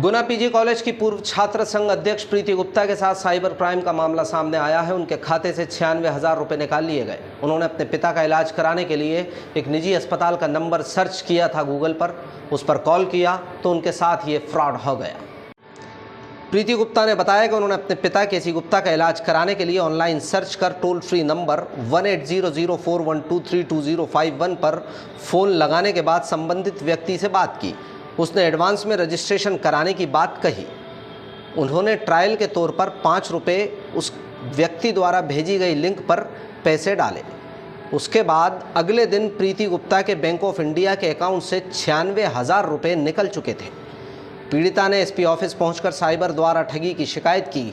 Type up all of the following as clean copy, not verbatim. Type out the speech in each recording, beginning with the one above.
गुना PG college की पूर्व छात्र संघ अध्यक्ष प्रीति गुप्ता के साथ साइबर क्राइम का मामला सामने आया है। उनके खाते से 96,000 रुपये निकाल लिए गए। उन्होंने अपने पिता का इलाज कराने के लिए एक निजी अस्पताल का नंबर सर्च किया था गूगल पर, उस पर कॉल किया तो उनके साथ ये फ्रॉड हो गया। प्रीति गुप्ता ने बताया कि उन्होंने अपने पिता केसी गुप्ता का इलाज कराने के लिए ऑनलाइन सर्च कर टोल फ्री नंबर 180041232051 पर फ़ोन लगाने के बाद संबंधित व्यक्ति से बात की। उसने एडवांस में रजिस्ट्रेशन कराने की बात कही। उन्होंने ट्रायल के तौर पर 5 रुपये उस व्यक्ति द्वारा भेजी गई लिंक पर पैसे डाले। उसके बाद अगले दिन प्रीति गुप्ता के बैंक ऑफ इंडिया के अकाउंट से 96,000 रुपये निकल चुके थे। पीड़िता ने एसपी ऑफिस पहुंचकर साइबर द्वारा ठगी की शिकायत की है।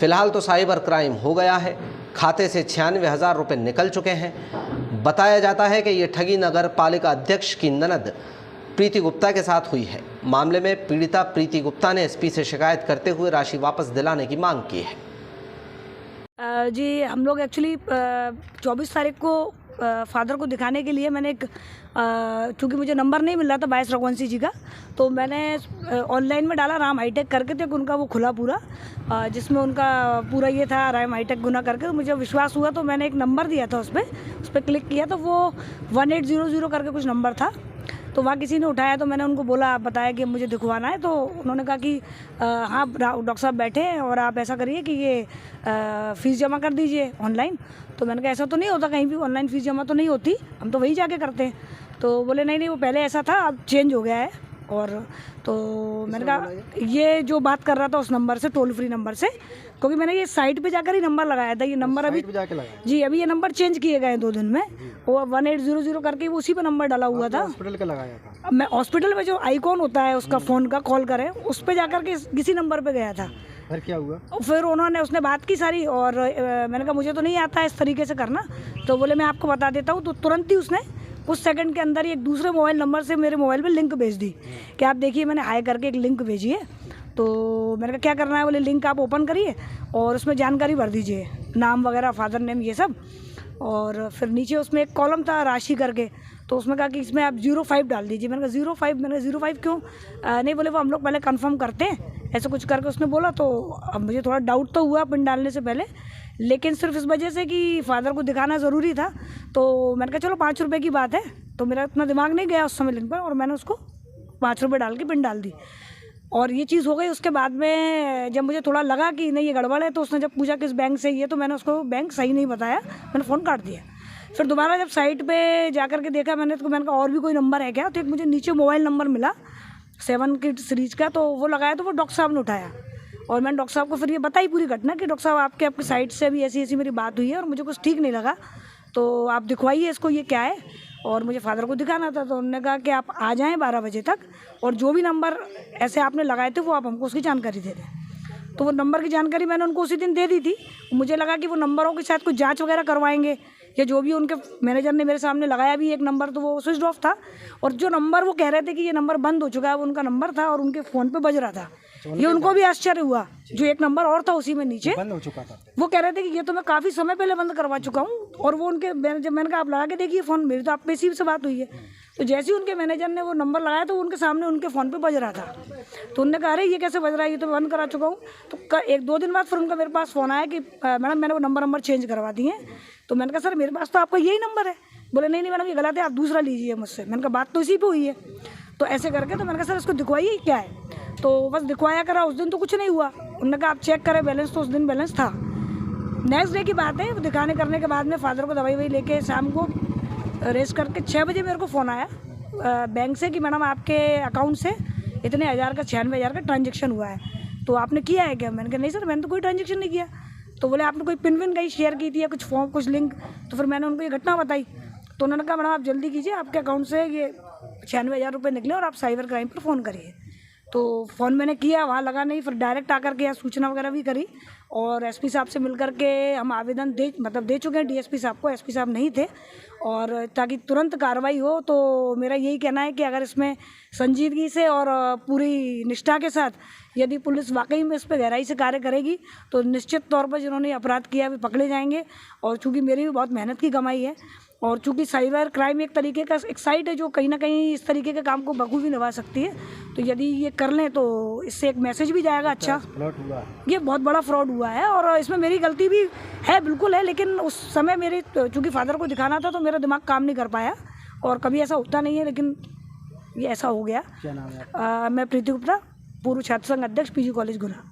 फिलहाल तो साइबर क्राइम हो गया है, खाते से 96,000 रुपये निकल चुके हैं। बताया जाता है कि ये ठगी नगर पालिका अध्यक्ष की ननद प्रीति गुप्ता के साथ हुई है। मामले में पीड़िता प्रीति गुप्ता ने एसपी से शिकायत करते हुए राशि वापस दिलाने की मांग की है। जी, हम लोग एक्चुअली 24 तारीख को फादर को दिखाने के लिए मैंने एक चूँकि मुझे नंबर नहीं मिल रहा था बायस रघुवंशी जी का, तो मैंने ऑनलाइन में डाला राम हाईटेक करके, तो उनका वो खुला पूरा, जिसमें उनका पूरा ये था राम हाईटेक गुना करके। तो मुझे विश्वास हुआ तो मैंने एक नंबर दिया था, उस पर क्लिक किया तो वो 1800 करके कुछ नंबर था। तो वहाँ किसी ने उठाया तो मैंने उनको बोला, आप बताया कि मुझे दिखवाना है। तो उन्होंने कहा कि हाँ डॉक्टर साहब बैठे हैं और आप ऐसा करिए कि ये फ़ीस जमा कर दीजिए ऑनलाइन। तो मैंने कहा ऐसा तो नहीं होता, कहीं भी ऑनलाइन फ़ीस जमा तो नहीं होती, हम तो वहीं जाके करते हैं। तो बोले नहीं वो पहले ऐसा था, अब चेंज हो गया है। और तो मैंने कहा ये जो बात कर रहा था उस नंबर से, टोल फ्री नंबर से, क्योंकि मैंने ये साइट पे जाकर ही नंबर लगाया था। ये नंबर अभी जी अभी ये नंबर चेंज किए गए 2 दिन में। वो 1800 करके उसी पे नंबर डाला हुआ था। हॉस्पिटल का लगाया था। मैं हॉस्पिटल में जो आइकॉन होता है उसका फ़ोन का, कॉल करें उस पर जाकर के किसी नंबर पे गया था। फिर क्या हुआ? फिर उसने बात की सारी, और मैंने कहा मुझे तो नहीं आता है इस तरीके से करना। तो बोले मैं आपको बता देता हूँ। तो तुरंत ही उसने कुछ सेकंड के अंदर ही एक दूसरे मोबाइल नंबर से मेरे मोबाइल पे लिंक भेज दी कि आप देखिए मैंने हाई करके एक लिंक भेजी है। तो मैंने कहा क्या करना है? बोले लिंक आप ओपन करिए और उसमें जानकारी भर दीजिए, नाम वगैरह, फादर नेम, ये सब। और फिर नीचे उसमें एक कॉलम था राशि करके, तो उसमें कहा कि इसमें आप 05 डाल दीजिए। मैंने कहा 05? मैंने कहा 05 क्यों? नहीं, बोले वो हम लोग पहले कंफर्म करते हैं, ऐसा कुछ करके उसने बोला। तो अब मुझे थोड़ा डाउट तो हुआ पिन डालने से पहले, लेकिन सिर्फ इस वजह से कि फादर को दिखाना ज़रूरी था। तो मैंने कहा चलो 5 रुपये की बात है। तो मेरा इतना दिमाग नहीं गया उस समय लिंक पर, और मैंने उसको 5 रुपये डाल के पिन डाल दी और ये चीज़ हो गई। उसके बाद में जब मुझे थोड़ा लगा कि नहीं ये गड़बड़ है, तो उसने जब पूछा किस बैंक से ये, तो मैंने उसको बैंक सही नहीं बताया, मैंने फ़ोन काट दिया। फिर दोबारा जब साइट पे जा कर के देखा मैंने, तो मैंने कहा और भी कोई नंबर है क्या? तो एक मुझे नीचे मोबाइल नंबर मिला 7 की सीरीज़ का, तो वो लगाया, तो वो डॉक्टर साहब ने उठाया। और मैंने डॉक्टर साहब को फिर ये बताई पूरी घटना कि डॉक्टर साहब आपकी साइट से भी ऐसी मेरी बात हुई है और मुझे कुछ ठीक नहीं लगा, तो आप दिखवाइए इसको, ये क्या है, और मुझे फादर को दिखाना था। तो उन्होंने कहा कि आप आ जाएं 12 बजे तक, और जो भी नंबर ऐसे आपने लगाए थे वो आप हमको उसकी जानकारी दे दें। तो वो नंबर की जानकारी मैंने उनको उसी दिन दे दी थी। मुझे लगा कि वो नंबरों के साथ कुछ जांच वगैरह करवाएंगे, या जो भी उनके मैनेजर ने मेरे सामने लगाया भी एक नंबर, तो वो स्विच ऑफ था। और जो नंबर वो कह रहे थे कि ये नंबर बंद हो चुका है, वो उनका नंबर था और उनके फ़ोन पे बज रहा था। ये उनको भी आश्चर्य हुआ, जो एक नंबर और था उसी में नीचे बंद हो चुका था। वो कह रहे थे कि ये तो मैं काफ़ी समय पहले बंद करवा चुका हूँ। और वो उनके जब मैंने कहा आप लगा के देखिए फ़ोन, मेरी तो आप पे से बात हुई है। तो जैसे ही उनके मैनेजर ने वो नंबर लगाया, तो उनके सामने उनके फ़ोन पे बज रहा था। तो उन्होंने कहा अरे ये कैसे बज रहा है, ये तो मैं बंद करा चुका हूँ। तो 1-2 दिन बाद फिर उनका मेरे पास फ़ोन आया कि मैडम मैंने वो नंबर चेंज करवा दिए हैं। तो मैंने कहा सर मेरे पास तो आपका यही नंबर है। बोले नहीं मैडम ये गलत है, आप दूसरा लीजिए मुझसे। मैंने कहा बात तो इसी पे हुई है। तो ऐसे करके तो मैंने कहा सर इसको दिखवाइए क्या है। तो बस दिखवाया करा, उस दिन तो कुछ नहीं हुआ। उन्होंने कहा आप चेक करें बैलेंस, तो उस दिन बैलेंस था। नेक्स्ट डे की बात है, दिखाने करने के बाद में फादर को दवाई लेके शाम को रेस्ट करके 6 बजे मेरे को फ़ोन आया बैंक से कि मैडम आपके अकाउंट से इतने हज़ार का 96,000 का ट्रांजेक्शन हुआ है, तो आपने किया है क्या? मैंने कहा नहीं सर मैंने तो कोई ट्रांजेक्शन नहीं किया। तो बोले आपने कोई पिन विन कहीं शेयर की थी या कुछ फॉर्म कुछ लिंक? तो फिर मैंने उनको ये घटना बताई। तो उन्होंने कहा मैडम आप जल्दी कीजिए, आपके अकाउंट से ये 96,000 रुपये निकले और आप साइबर क्राइम पर फ़ोन करिए। तो फ़ोन मैंने किया, वहाँ लगा नहीं, फिर डायरेक्ट आकर के यहाँ सूचना वगैरह भी करी और एसपी साहब से मिल कर के हम आवेदन दे चुके हैं डीएसपी साहब को। एसपी साहब नहीं थे, और ताकि तुरंत कार्रवाई हो। तो मेरा यही कहना है कि अगर इसमें संजीदगी से और पूरी निष्ठा के साथ यदि पुलिस वाकई में इस पर गहराई से कार्य करेगी, तो निश्चित तौर पर जिन्होंने अपराध किया वे पकड़े जाएंगे। और चूँकि मेरी भी बहुत मेहनत की कमाई है, और चूंकि साइबर क्राइम एक तरीके का एक साइट है जो कहीं ना कहीं इस तरीके के काम को बखूबी निभा सकती है, तो यदि ये कर लें तो इससे एक मैसेज भी जाएगा अच्छा। फ्लॉट हुआ। ये बहुत बड़ा फ्रॉड हुआ है और इसमें मेरी गलती भी है, बिल्कुल है, लेकिन उस समय मेरे चूँकि फादर को दिखाना था तो मेरा दिमाग काम नहीं कर पाया और कभी ऐसा होता नहीं है, लेकिन ये ऐसा हो गया। क्या नाम है? मैं प्रीति गुप्ता, पूर्व छात्र संघ अध्यक्ष, पीजी कॉलेज गुना।